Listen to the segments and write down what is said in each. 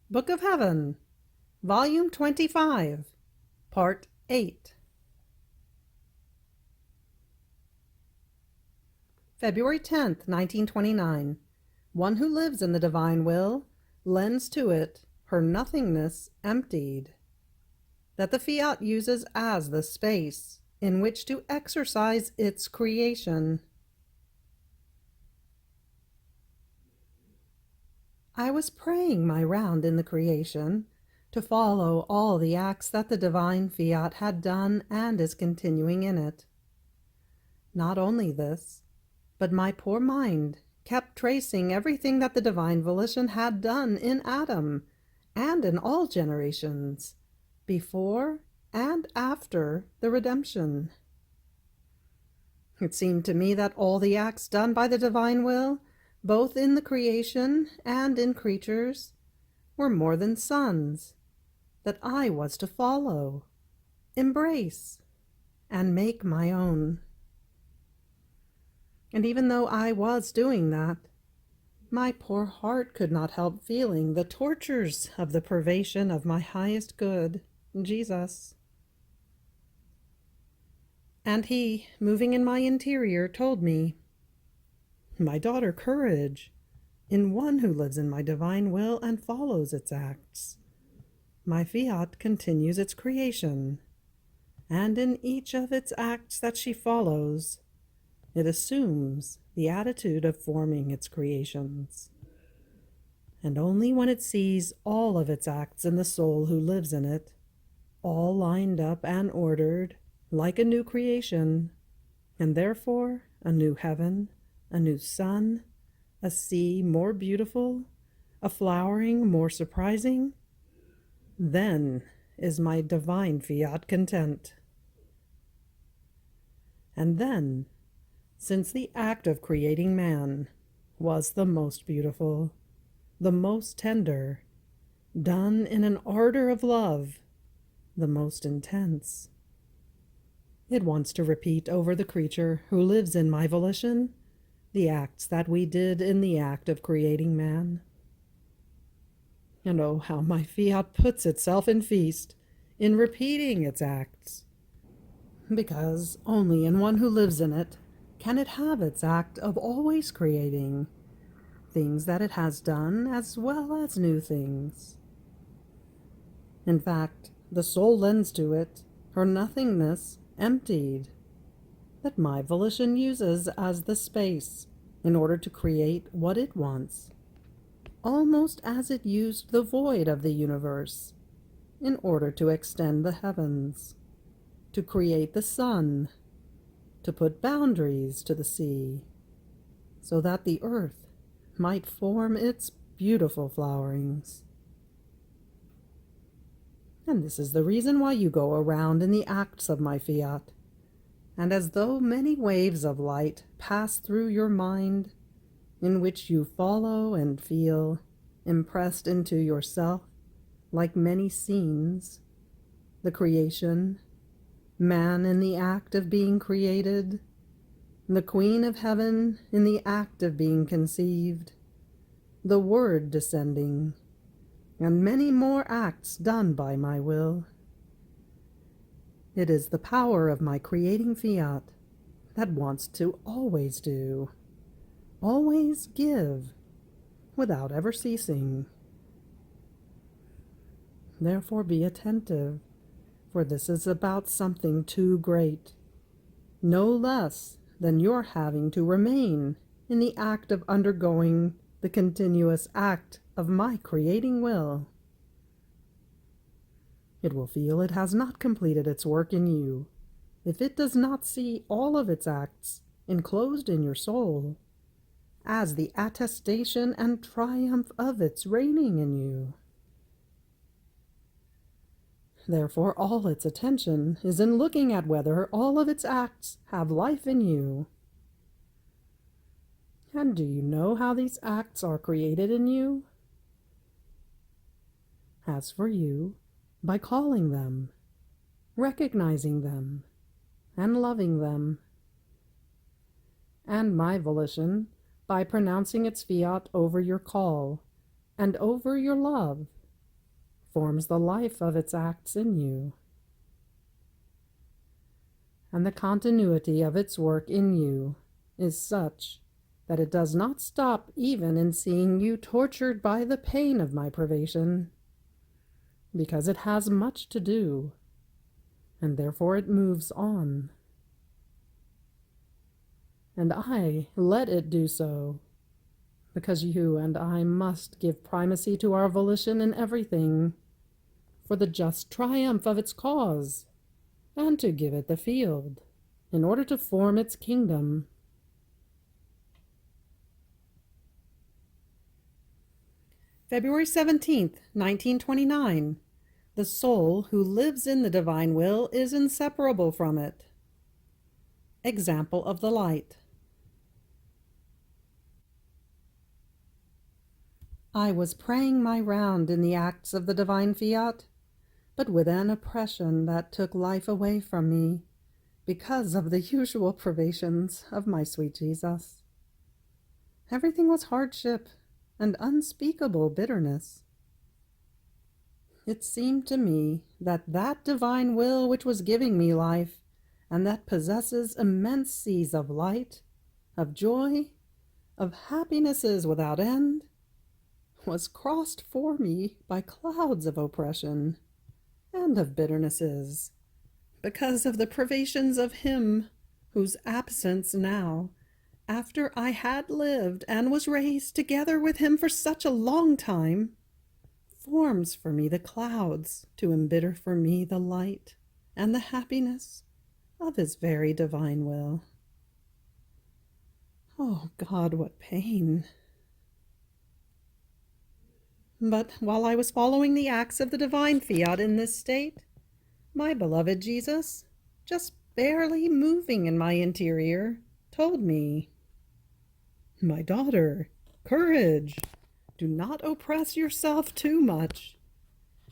Book of Heaven, Volume 25, Part 8. February 10th, 1929. One who lives in the divine will lends to it her nothingness emptied, that the Fiat uses as the space in which to exercise its creation. I was praying my round in the creation to follow all the acts that the divine Fiat had done and is continuing in it. Not only this, but my poor mind kept tracing everything that the divine volition had done in Adam and in all generations, before and after the redemption. It seemed to me that all the acts done by the divine will, both in the creation and in creatures, were more than sons, that I was to follow, embrace, and make my own. And even though I was doing that, my poor heart could not help feeling the tortures of the privation of my highest good, Jesus. And he, moving in my interior, told me, "My daughter, courage, in one who lives in my divine will and follows its acts. My Fiat continues its creation, and in each of its acts that she follows, it assumes the attitude of forming its creations. And only when it sees all of its acts in the soul who lives in it, all lined up and ordered, like a new creation, and therefore a new heaven, a new sun, a sea more beautiful, a flowering more surprising, then is my divine Fiat content. And then, since the act of creating man was the most beautiful, the most tender, done in an ardor of love, the most intense, it wants to repeat over the creature who lives in my volition the acts that we did in the act of creating man. And oh, how my Fiat puts itself in feast in repeating its acts, because only in one who lives in it can it have its act of always creating things that it has done as well as new things. In fact, the soul lends to it her nothingness emptied, that my volition uses as the space in order to create what it wants, almost as it used the void of the universe in order to extend the heavens, to create the sun, to put boundaries to the sea, so that the earth might form its beautiful flowerings. And this is the reason why you go around in the acts of my Fiat, and as though many waves of light pass through your mind, in which you follow and feel, impressed into yourself, like many scenes, the creation, man in the act of being created, the Queen of Heaven in the act of being conceived, the Word descending, and many more acts done by my will. It is the power of my creating Fiat that wants to always do, always give, without ever ceasing. Therefore be attentive, for this is about something too great, no less than your having to remain in the act of undergoing the continuous act of my creating will. It will feel it has not completed its work in you if it does not see all of its acts enclosed in your soul as the attestation and triumph of its reigning in you. Therefore all its attention is in looking at whether all of its acts have life in you. And do you know how these acts are created in you? As for you, by calling them, recognizing them, and loving them. And my volition, by pronouncing its Fiat over your call and over your love, forms the life of its acts in you, and the continuity of its work in you is such that it does not stop even in seeing you tortured by the pain of my privation, because it has much to do, and therefore it moves on. And I let it do so, because you and I must give primacy to our volition in everything, for the just triumph of its cause, and to give it the field, in order to form its kingdom. February 17th, 1929. The soul who lives in the divine will is inseparable from it. Example of the light. I was praying my round in the acts of the divine fiat, but with an oppression that took life away from me, because of the usual privations of my sweet Jesus. Everything was hardship and unspeakable bitterness. It seemed to me that that divine will which was giving me life, and that possesses immense seas of light, of joy, of happinesses without end, was crossed for me by clouds of oppression and of bitternesses, because of the privations of him whose absence now, after I had lived and was raised together with him for such a long time, forms for me the clouds to embitter for me the light and the happiness of his very divine will. Oh God, what pain! But while I was following the acts of the divine fiat in this state, my beloved Jesus, just barely moving in my interior, told me, "My daughter, courage! Do not oppress yourself too much.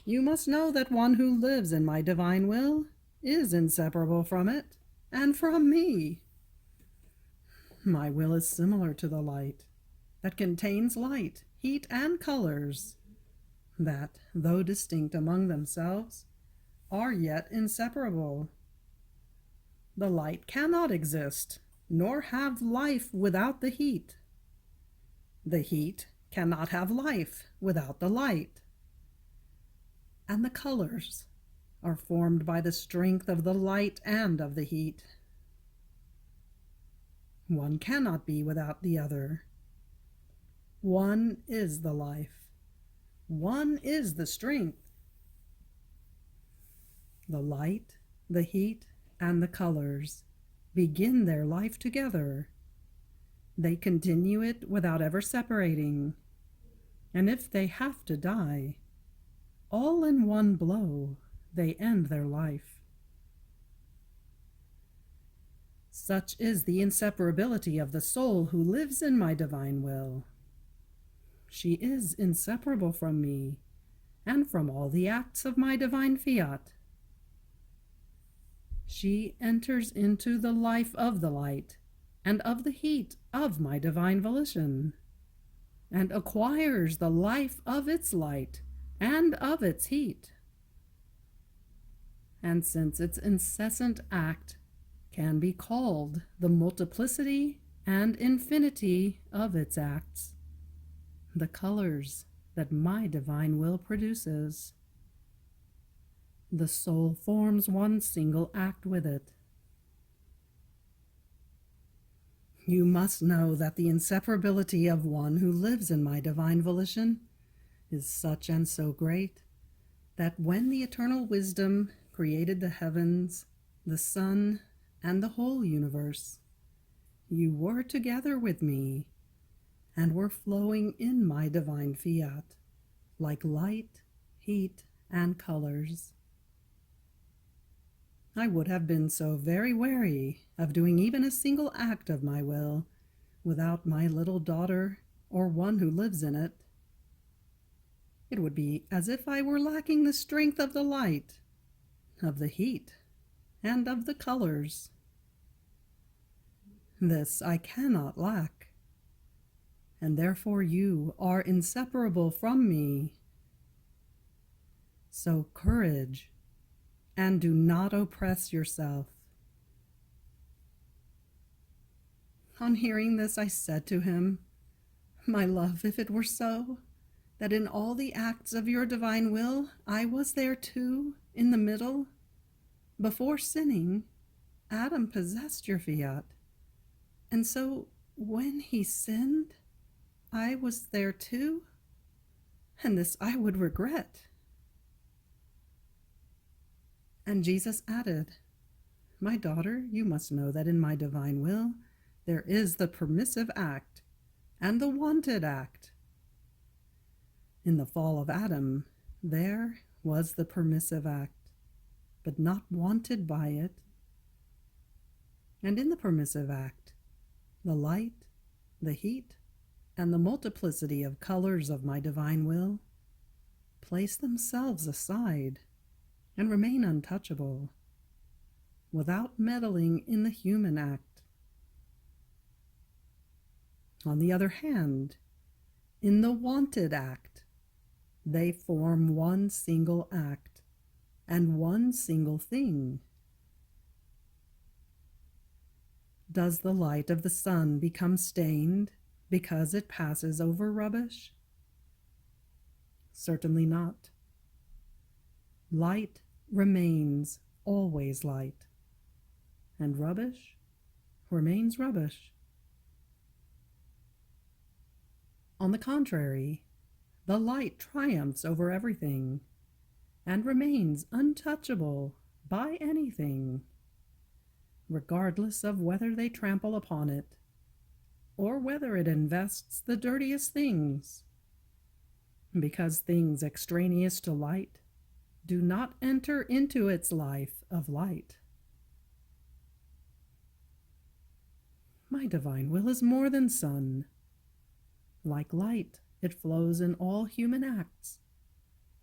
You must know that one who lives in my divine will is inseparable from it and from me. My will is similar to the light that contains light, heat, and colors, that, though distinct among themselves, are yet inseparable. The light cannot exist, nor have life without the heat. The heat cannot have life without the light. And the colors are formed by the strength of the light and of the heat. One cannot be without the other. One is the life. One is the strength. The light, the heat, and the colors begin their life together. They continue it without ever separating. And if they have to die, all in one blow, they end their life. Such is the inseparability of the soul who lives in my divine will. She is inseparable from me and from all the acts of my divine fiat. She enters into the life of the light and of the heat of my divine volition, and acquires the life of its light and of its heat. And since its incessant act can be called the multiplicity and infinity of its acts, the colors that my divine will produces, the soul forms one single act with it. You must know that the inseparability of one who lives in my divine volition is such and so great, that when the eternal wisdom created the heavens, the sun, and the whole universe, you were together with me, and were flowing in my divine fiat, like light, heat, and colors. I would have been so very wary of doing even a single act of my will without my little daughter or one who lives in it. It would be as if I were lacking the strength of the light, of the heat, and of the colors. This I cannot lack, and therefore you are inseparable from me. So courage, and do not oppress yourself." On hearing this, I said to him, "My love, if it were so, that in all the acts of your divine will I was there too, in the middle. Before sinning, Adam possessed your fiat, and so when he sinned, I was there too, and this I would regret." And Jesus added, "My daughter, you must know that in my divine will there is the permissive act and the wanted act. In the fall of Adam, there was the permissive act, but not wanted by it. And in the permissive act, the light, the heat, and the multiplicity of colors of my divine will place themselves aside and remain untouchable, without meddling in the human act. On the other hand, in the wanted act, they form one single act and one single thing. Does the light of the sun become stained because it passes over rubbish? Certainly not. Light remains always light, and rubbish remains rubbish. On the contrary, the light triumphs over everything and remains untouchable by anything, regardless of whether they trample upon it or whether it invests the dirtiest things, because things extraneous to light do not enter into its life of light. My divine will is more than sun. Like light, it flows in all human acts,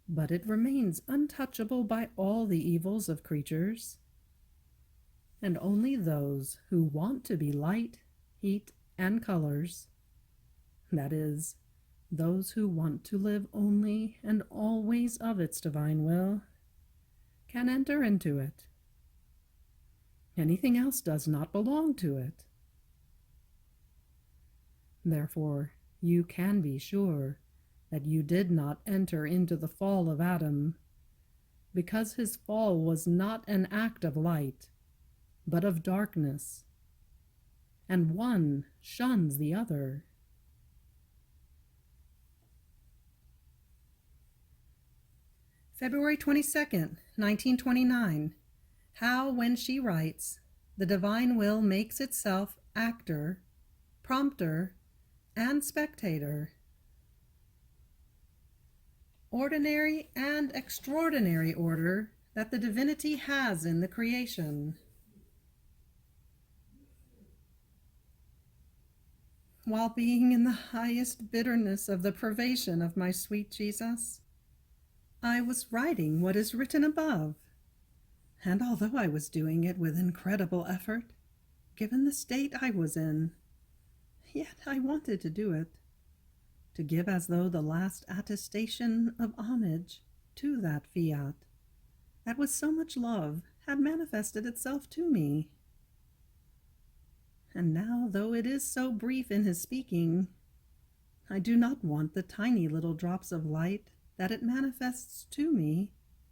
but it remains untouchable by all the evils of creatures. And only those who want to be light, heat, and colors, that is, those who want to live only and always of its divine will, can enter into it. Anything else does not belong to it. Therefore, you can be sure that you did not enter into the fall of Adam, because his fall was not an act of light, but of darkness, and one shuns the other. February 22nd, 1929. How, when she writes, the divine will makes itself actor, prompter, and spectator. Ordinary and extraordinary order that the divinity has in the creation. While being in the highest bitterness of the privation of my sweet Jesus, I was writing what is written above, and although I was doing it with incredible effort, given the state I was in, yet I wanted to do it, to give as though the last attestation of homage to that fiat that with so much love had manifested itself to me. And now, though it is so brief in his speaking, I do not want the tiny little drops of light that it manifests to me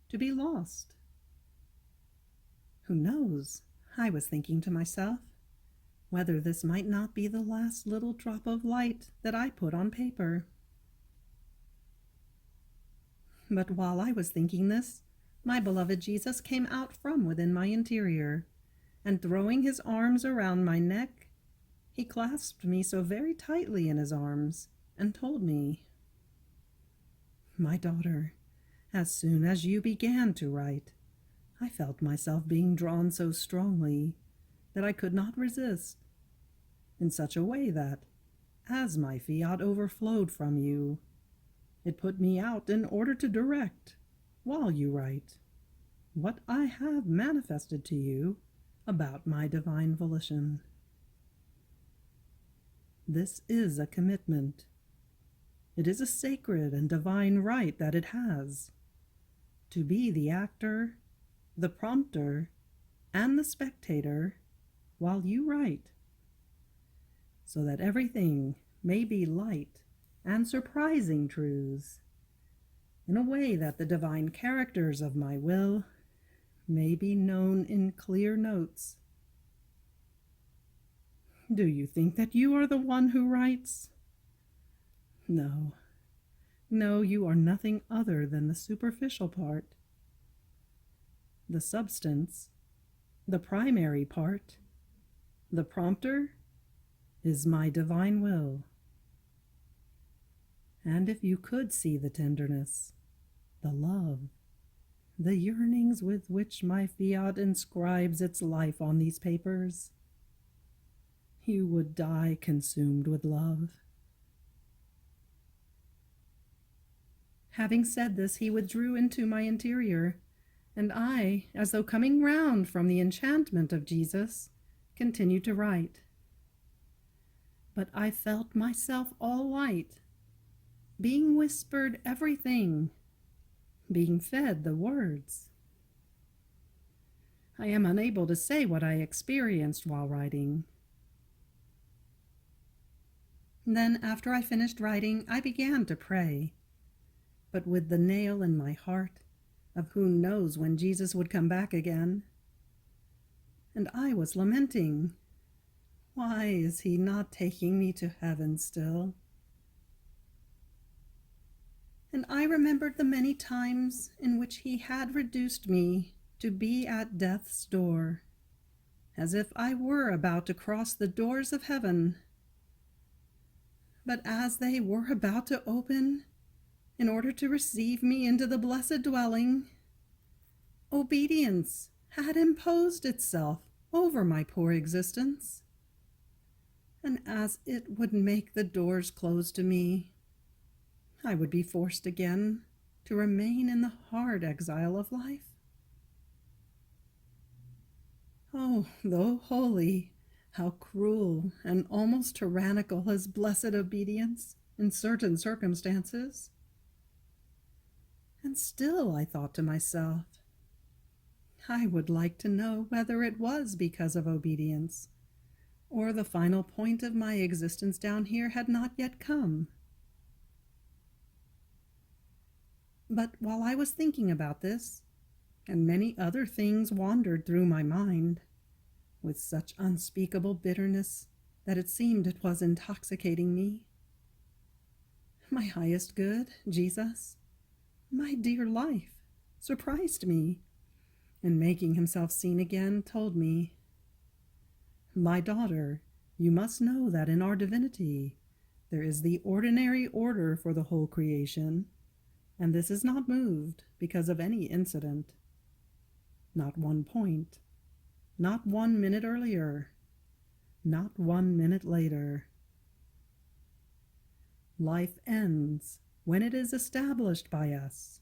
to be lost. Who knows, I was thinking to myself, whether this might not be the last little drop of light that I put on paper. But while I was thinking this, my beloved Jesus came out from within my interior, and throwing his arms around my neck, he clasped me so very tightly in his arms, and told me, "My daughter, as soon as you began to write, I felt myself being drawn so strongly that I could not resist, in such a way that, as my fiat overflowed from you, it put me out in order to direct, while you write, what I have manifested to you about my divine volition. This is a commitment. It is a sacred and divine right that it has. to be the actor, the prompter, and the spectator while you write, so that everything may be light and surprising truths, in a way that the divine characters of my will may be known in clear notes. Do you think that you are the one who writes? No, no, you are nothing other than the superficial part. The substance, the primary part, the prompter, is my divine will. And if you could see the tenderness, the love, the yearnings with which my Fiat inscribes its life on these papers, you would die consumed with love. Having said this, he withdrew into my interior, and I, as though coming round from the enchantment of Jesus, continued to write. But I felt myself all light, being whispered everything, being fed the words. I am unable to say what I experienced while writing. Then, after I finished writing, I began to pray, but with the nail in my heart of who knows when Jesus would come back again. And I was lamenting, why is he not taking me to heaven still? And I remembered the many times in which he had reduced me to be at death's door, as if I were about to cross the doors of heaven. But as they were about to open, in order to receive me into the blessed dwelling, obedience had imposed itself over my poor existence. And as it would make the doors close to me, I would be forced again to remain in the hard exile of life. Oh, though holy, how cruel and almost tyrannical is blessed obedience in certain circumstances. And still I thought to myself, I would like to know whether it was because of obedience, or the final point of my existence down here had not yet come. But while I was thinking about this, and many other things wandered through my mind, with such unspeakable bitterness that it seemed it was intoxicating me, my highest good, Jesus, my dear life, surprised me, and making himself seen again, told me, My daughter, you must know that in our divinity there is the ordinary order for the whole creation, and this is not moved because of any incident. Not 1 point, not 1 minute earlier, not 1 minute later. Life ends when it is established by us.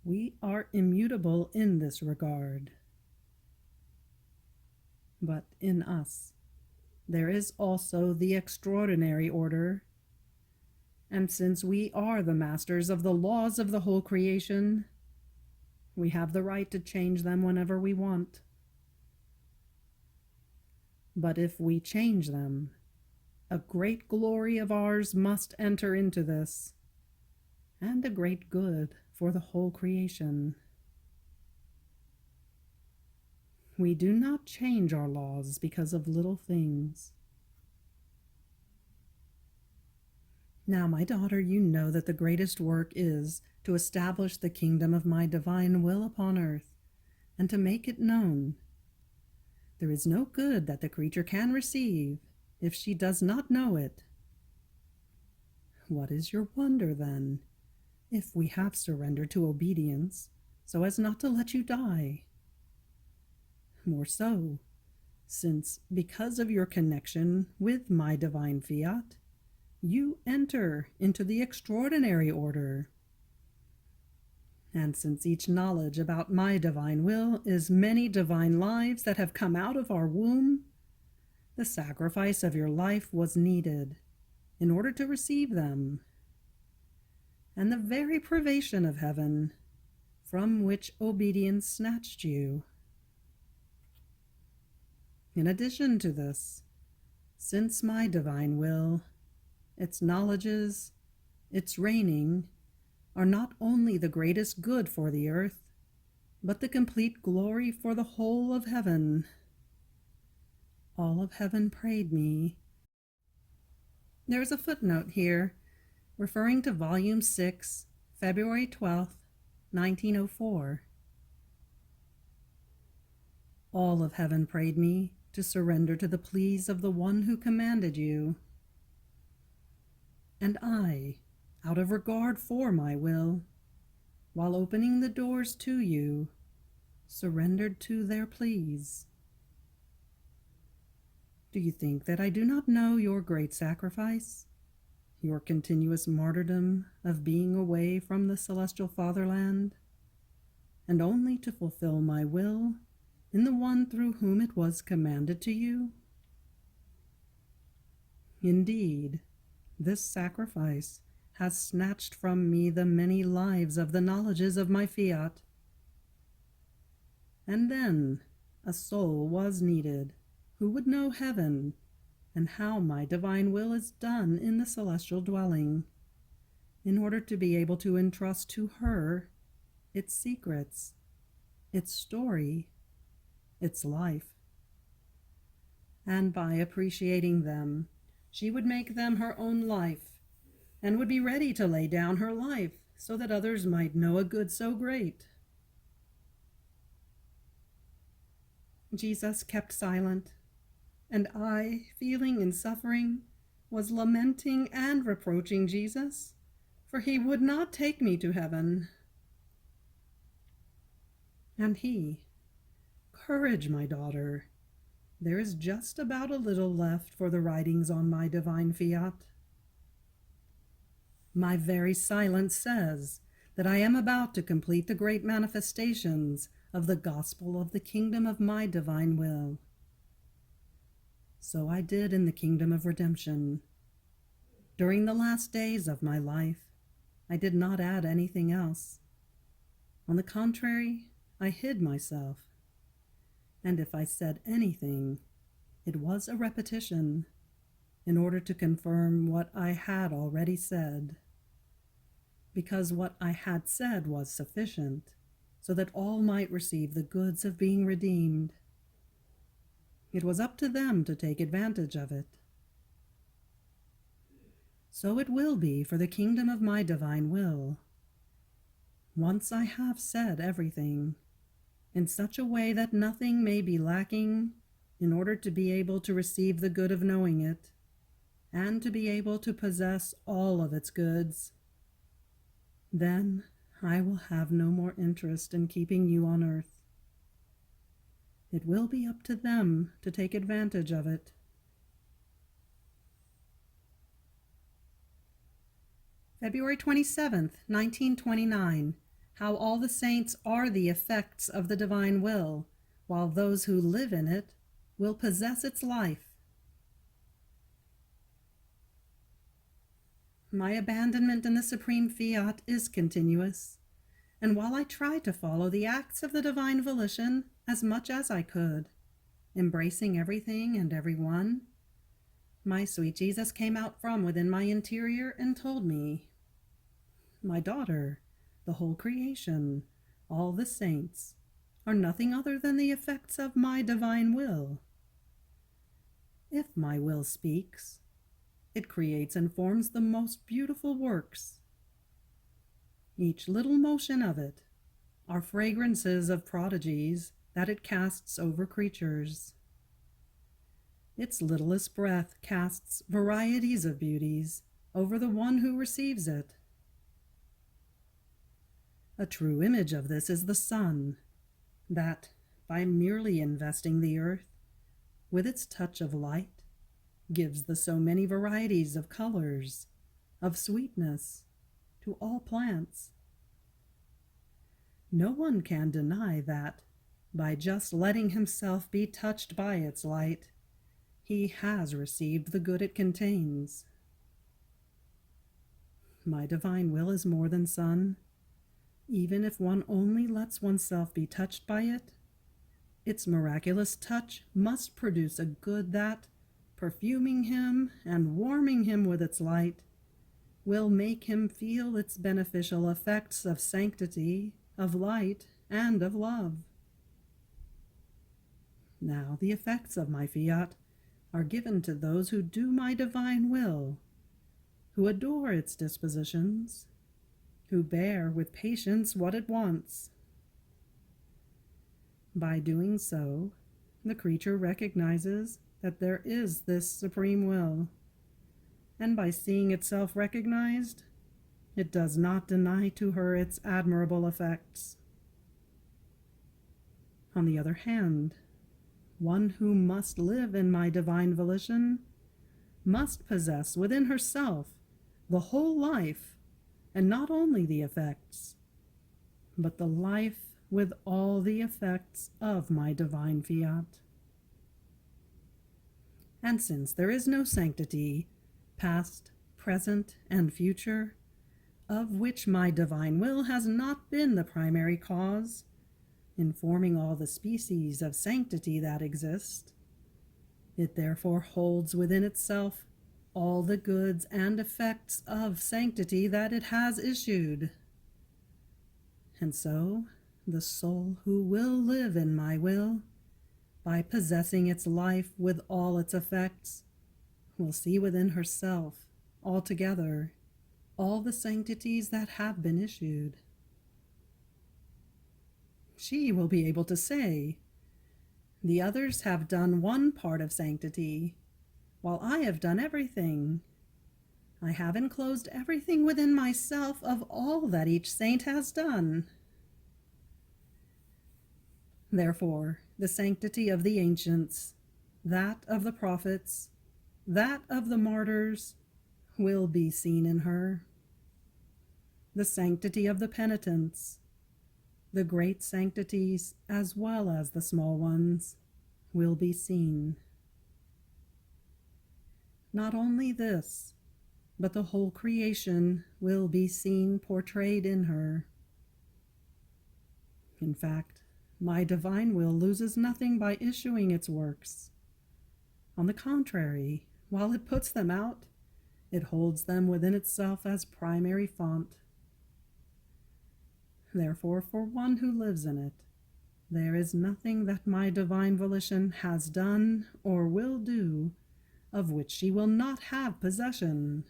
We are immutable in this regard. But in us, there is also the extraordinary order, and since we are the masters of the laws of the whole creation, we have the right to change them whenever we want. But if we change them, a great glory of ours must enter into this, and a great good for the whole creation. We do not change our laws because of little things. Now, my daughter, you know that the greatest work is to establish the kingdom of my divine will upon earth, and to make it known. There is no good that the creature can receive if she does not know it. What is your wonder, then, if we have surrendered to obedience so as not to let you die? More so, since because of your connection with my divine Fiat, you enter into the extraordinary order. And since each knowledge about my divine will is many divine lives that have come out of our womb, the sacrifice of your life was needed in order to receive them. And the very privation of heaven from which obedience snatched you. In addition to this, since my divine will, its knowledges, its reigning, are not only the greatest good for the earth, but the complete glory for the whole of heaven. All of heaven prayed me. There is a footnote here referring to Volume 6, February 12th, 1904. All of heaven prayed me to surrender to the pleas of the one who commanded you. And I, out of regard for my will, while opening the doors to you, surrendered to their pleas. Do you think that I do not know your great sacrifice, your continuous martyrdom of being away from the celestial fatherland, and only to fulfill my will in the one through whom it was commanded to you? Indeed, this sacrifice has snatched from me the many lives of the knowledges of my Fiat. And then a soul was needed who would know heaven and how my divine will is done in the celestial dwelling, in order to be able to entrust to her its secrets, its story, its life. And by appreciating them, she would make them her own life, and would be ready to lay down her life so that others might know a good so great. Jesus kept silent, and I, feeling in suffering, was lamenting and reproaching Jesus, for he would not take me to heaven. And he, "Courage, my daughter. There is just about a little left for the writings on my divine Fiat. My very silence says that I am about to complete the great manifestations of the gospel of the kingdom of my divine will. So I did in the kingdom of redemption. During the last days of my life, I did not add anything else. On the contrary, I hid myself. And if I said anything, it was a repetition, in order to confirm what I had already said. Because what I had said was sufficient, so that all might receive the goods of being redeemed. It was up to them to take advantage of it. So it will be for the kingdom of my divine will. Once I have said everything, in such a way that nothing may be lacking, in order to be able to receive the good of knowing it, and to be able to possess all of its goods, then I will have no more interest in keeping you on earth. It will be up to them to take advantage of it. February 27th, 1929. How all the saints are the effects of the divine will, while those who live in it will possess its life. My abandonment in the supreme Fiat is continuous, and while I try to follow the acts of the divine volition as much as I could, embracing everything and everyone, my sweet Jesus came out from within my interior and told me, "My daughter, the whole creation, all the saints, are nothing other than the effects of my divine will. If my will speaks, it creates and forms the most beautiful works. Each little motion of it are fragrances of prodigies that it casts over creatures. Its littlest breath casts varieties of beauties over the one who receives it. A true image of this is the sun, that, by merely investing the earth with its touch of light, gives the so many varieties of colors, of sweetness, to all plants. No one can deny that, by just letting himself be touched by its light, he has received the good it contains. My divine will is more than sun, Even if one only lets oneself be touched by it, its miraculous touch must produce a good that, perfuming him and warming him with its light, will make him feel its beneficial effects of sanctity, of light, and of love. Now the effects of my fiat are given to those who do my divine will, who adore its dispositions, who bear with patience what it wants. By doing so, the creature recognizes that there is this supreme will, and by seeing itself recognized, it does not deny to her its admirable effects. On the other hand, one who must live in my divine volition must possess within herself the whole life, and not only the effects, but the life with all the effects of my divine fiat. And since there is no sanctity, past, present, and future, of which my divine will has not been the primary cause, in forming all the species of sanctity that exist, it therefore holds within itself all the goods and effects of sanctity that it has issued. And so, the soul who will live in my will, by possessing its life with all its effects, will see within herself altogether all the sanctities that have been issued. She will be able to say, "The others have done one part of sanctity, while I have done everything. I have enclosed everything within myself of all that each saint has done." Therefore, the sanctity of the ancients, that of the prophets, that of the martyrs, will be seen in her. The sanctity of the penitents, the great sanctities as well as the small ones, will be seen. Not only this, but the whole creation will be seen portrayed in her. In fact, my divine will loses nothing by issuing its works. On the contrary, while it puts them out, it holds them within itself as primary font. Therefore, for one who lives in it, there is nothing that my divine volition has done or will do of which she will not have possession.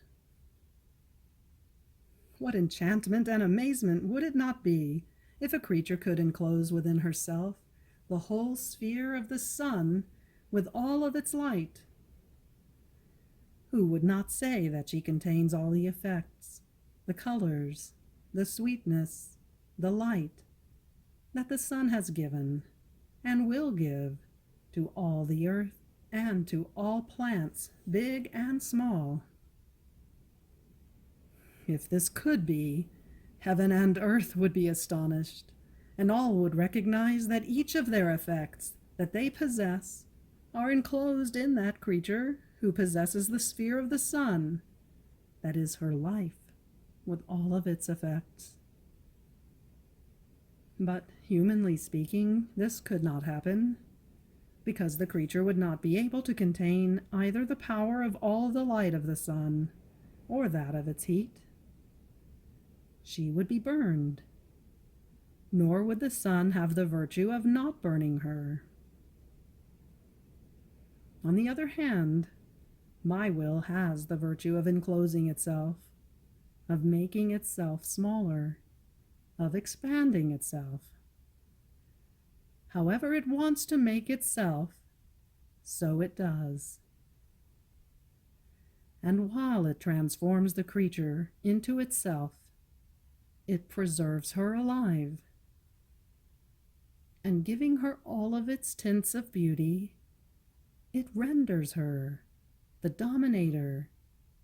What enchantment and amazement would it not be if a creature could enclose within herself the whole sphere of the sun with all of its light? Who would not say that she contains all the effects, the colors, the sweetness, the light that the sun has given and will give to all the earth and to all plants, big and small? If this could be, heaven and earth would be astonished, and all would recognize that each of their effects that they possess are enclosed in that creature who possesses the sphere of the sun, that is her life, with all of its effects. But, humanly speaking, this could not happen, because the creature would not be able to contain either the power of all the light of the sun, or that of its heat. She would be burned, nor would the sun have the virtue of not burning her. On the other hand, my will has the virtue of enclosing itself, of making itself smaller, of expanding itself. However it wants to make itself, so it does. And while it transforms the creature into itself, it preserves her alive, and giving her all of its tints of beauty, it renders her the dominator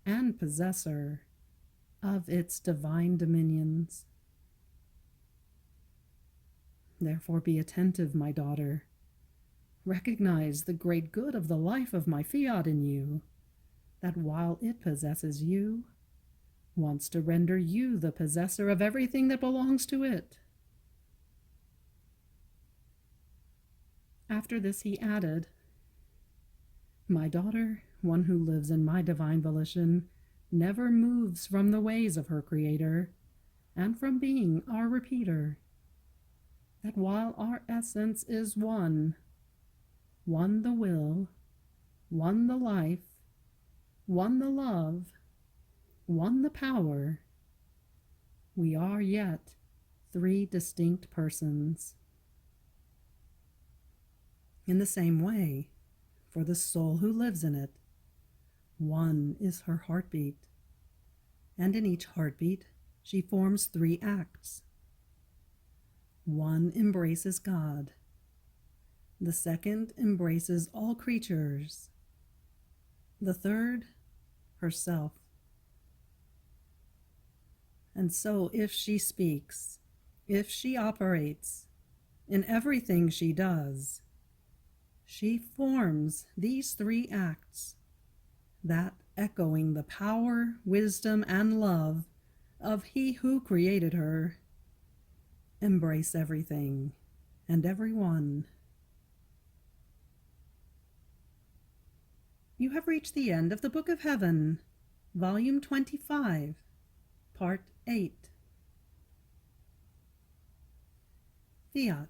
and possessor of its divine dominions. Therefore be attentive, my daughter. Recognize the great good of the life of my fiat in you, that while it possesses you, wants to render you the possessor of everything that belongs to it. After this he added, My daughter, one who lives in my divine volition, never moves from the ways of her Creator and from being our repeater. That while our essence is one the will, one the life, one the love, one the power, we are yet three distinct persons. In the same way, for the soul who lives in it, one is her heartbeat, and in each heartbeat she forms three acts. One embraces God. The second embraces all creatures. The third, herself. And so if she speaks, if she operates, in everything she does, she forms these three acts, that echoing the power, wisdom, and love of He who created her, embrace everything and everyone. You have reached the end of the Book of Heaven, Volume 25, Part 8. Fiat.